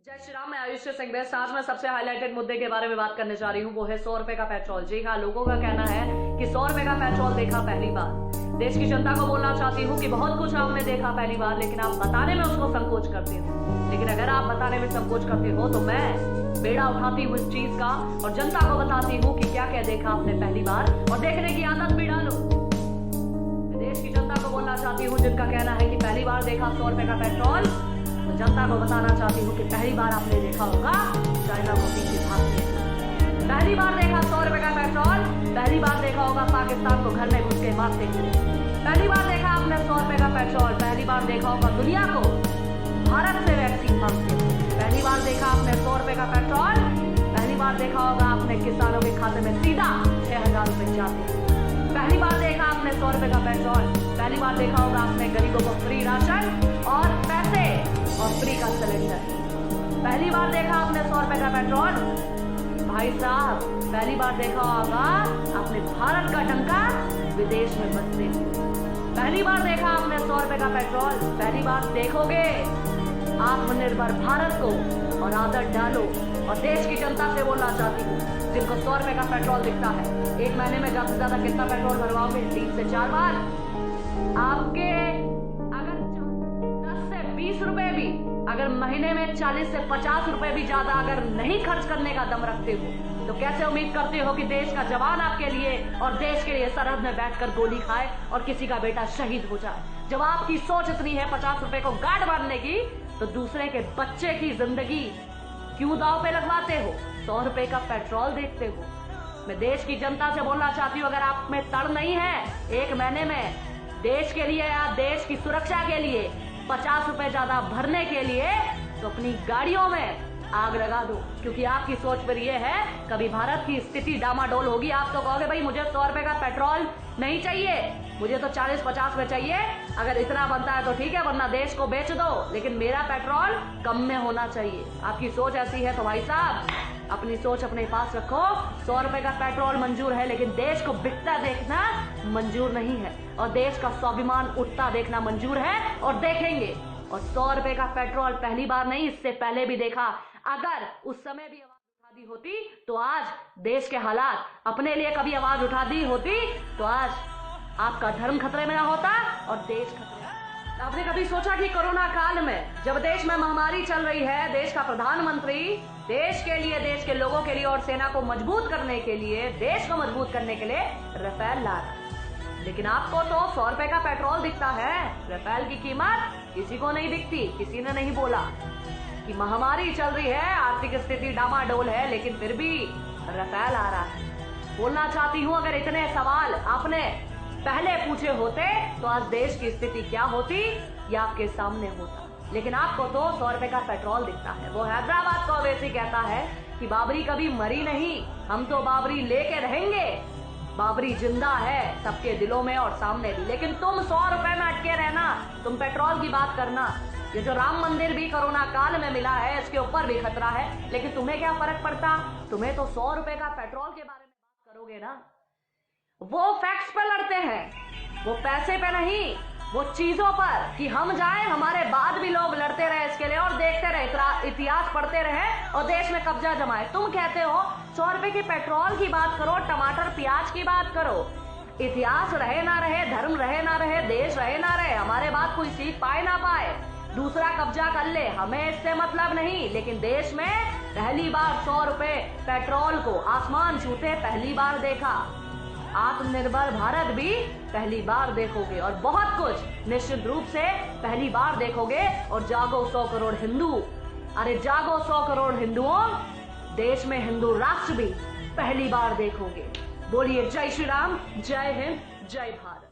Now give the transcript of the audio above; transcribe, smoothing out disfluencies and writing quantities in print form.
जय श्री राम। मैं आयुष्य सिंह बेस्ट। आज मैं सबसे हाईलाइटेड मुद्दे के बारे में बात करने जा रही हूँ, वो है 100 रुपए का पेट्रोल। जी हाँ, लोगों का कहना है कि 100 रुपए का पेट्रोल देखा पहली बार। देश की जनता को बोलना चाहती हूँ कि बहुत कुछ आपने देखा पहली बार, लेकिन आप बताने में उसको संकोच करते हो। लेकिन अगर आप बताने में संकोच करते हो तो मैं बेड़ा उठाती हूँ इस चीज का और जनता को बताती हूँ कि क्या क्या देखा आपने पहली बार, और देखने की आदत भी डालो। मैं देश की जनता को बोलना चाहती हूँ जिनका कहना है कि पहली बार देखा 100 रुपए का पेट्रोल, तो जनता को बताना चाहती हूँ कि पहली बार आपने देखा होगा चाइना को पीछे भागते। पहली बार देखा 100 रुपए का पेट्रोल, पहली बार देखा होगा पाकिस्तान को घर में घुस के मारते हुए। पहली बार देखा आपने 100 रुपए का पेट्रोल, पहली बार देखा होगा दुनिया को भारत से वैक्सीन मांगते हुए। पहली बार देखा आपने 100 रुपए का पेट्रोल, पहली बार देखा होगा आपने किसानों के खाते में सीधा 6000 रुपए जाते। पहली बार देखा आपने 100 रुपए का पेट्रोल, पहली बार देखा होगा आपने गरीबों को फ्री राशन और पैसे और फ्री का सिलेंडर। पहली बार देखा आपने 100 रुपए का पेट्रोल, भाई साहब पहली बार देखा होगा आपने भारत का डंका विदेश में बजते। पहली बार देखा आपने 100 रुपए का पेट्रोल, पहली बार देखोगे आत्मनिर्भर भारत को और आदत डालो। और देश की जनता से बोलना चाहती हूँ जिनको 100 रुपए का पेट्रोल दिखता है, एक महीने में ज्यादा से ज्यादा कितना पेट्रोल भरवाओगे? 3 से 4 बार। आपके अगर 10 से 20 रुपए भी, अगर महीने में 40 से 50 रुपए भी ज्यादा अगर नहीं खर्च करने का दम रखते हो, तो कैसे उम्मीद करते हो कि देश का जवान आपके लिए और देश के लिए सरहद में बैठकर गोली खाए और किसी का बेटा शहीद हो जाए? जब आपकी सोच इतनी है 50 रुपए को गार्ड बांधने की, तो दूसरे के बच्चे की जिंदगी क्यों दांव पे लगवाते हो? 100 रुपए का पेट्रोल देखते हो। मैं देश की जनता से बोलना चाहती हूँ, अगर आप में तड़ नहीं है एक महीने में देश के लिए या देश की सुरक्षा के लिए 50 रुपए ज्यादा भरने के लिए, तो अपनी गाड़ियों में आग लगा दो। क्योंकि आपकी सोच पर यह है कभी भारत की स्थिति डामाडोल होगी, आप तो कहोगे भाई मुझे 100 रुपए का पेट्रोल नहीं चाहिए, मुझे तो 40-50 में चाहिए। अगर इतना बनता है तो ठीक है, वरना देश को बेच दो, लेकिन मेरा पेट्रोल कम में होना चाहिए। आपकी सोच ऐसी है तो भाई साहब अपनी सोच अपने पास रखो। 100 रुपए का पेट्रोल मंजूर है, लेकिन देश को बिकता देखना मंजूर नहीं है, और देश का स्वाभिमान उठता देखना मंजूर है और देखेंगे। और 100 रुपए का पेट्रोल पहली बार नहीं, इससे पहले भी देखा। अगर उस समय भी आवाज उठा दी होती तो आज देश के हालात, अपने लिए कभी आवाज उठा दी होती तो आज आपका धर्म खतरे में ना होता और देश खतरे में। आपने कभी सोचा कि कोरोना काल में जब देश में महामारी चल रही है, देश का प्रधानमंत्री देश के लिए, देश के लोगों के लिए और सेना को मजबूत करने के लिए, देश को मजबूत करने के लिए राफेल ला रहा है, लेकिन आपको तो 100 रुपए का पेट्रोल दिखता है। राफेल की कीमत किसी को नहीं दिखती। किसी ने नहीं बोला कि महामारी चल रही है, आर्थिक स्थिति डामाडोल है, लेकिन फिर भी राफेल आ रहा है। बोलना चाहती हूँ, अगर इतने सवाल आपने पहले पूछे होते तो आज देश की स्थिति क्या होती या आपके सामने होता। लेकिन आपको तो 100 रुपए का पेट्रोल दिखता है। वो हैदराबाद को वैसे कहता है कि बाबरी कभी मरी नहीं, हम तो बाबरी लेके रहेंगे। बाबरी जिंदा है सबके दिलों में और सामने भी, लेकिन तुम 100 रुपए में अटके रहना, तुम पेट्रोल की बात करना। ये जो राम मंदिर भी कोरोना काल में मिला है, इसके ऊपर भी खतरा है, लेकिन तुम्हें क्या फर्क पड़ता? तुम्हें तो 100 रुपए का पेट्रोल के बारे में बात करोगे ना। वो फैक्ट्स पे लड़ते हैं, वो पैसे पे नहीं, वो चीजों पर कि हम जाएं, हमारे बाद भी लोग लड़ते रहे इसके लिए और देखते रहे, इतिहास पढ़ते रहे और देश में कब्जा जमाए। तुम कहते हो 100 रुपए की पेट्रोल की बात करो, टमाटर प्याज की बात करो। इतिहास रहे ना रहे, धर्म रहे ना रहे, देश रहे ना रहे, हमारे बात कोई सीख पाए ना पाए, दूसरा कब्जा कर ले, हमें इससे मतलब नहीं। लेकिन देश में पहली बार 100 रुपए पेट्रोल को आसमान छूते पहली बार देखा। आत्मनिर्भर भारत भी पहली बार देखोगे और बहुत कुछ निश्चित रूप से पहली बार देखोगे। और जागो 100 करोड़ हिंदू, अरे जागो 100 करोड़ हिंदुओं, देश में हिंदू राष्ट्र भी पहली बार देखोगे। बोलिए जय श्री राम, जय हिंद, जय भारत।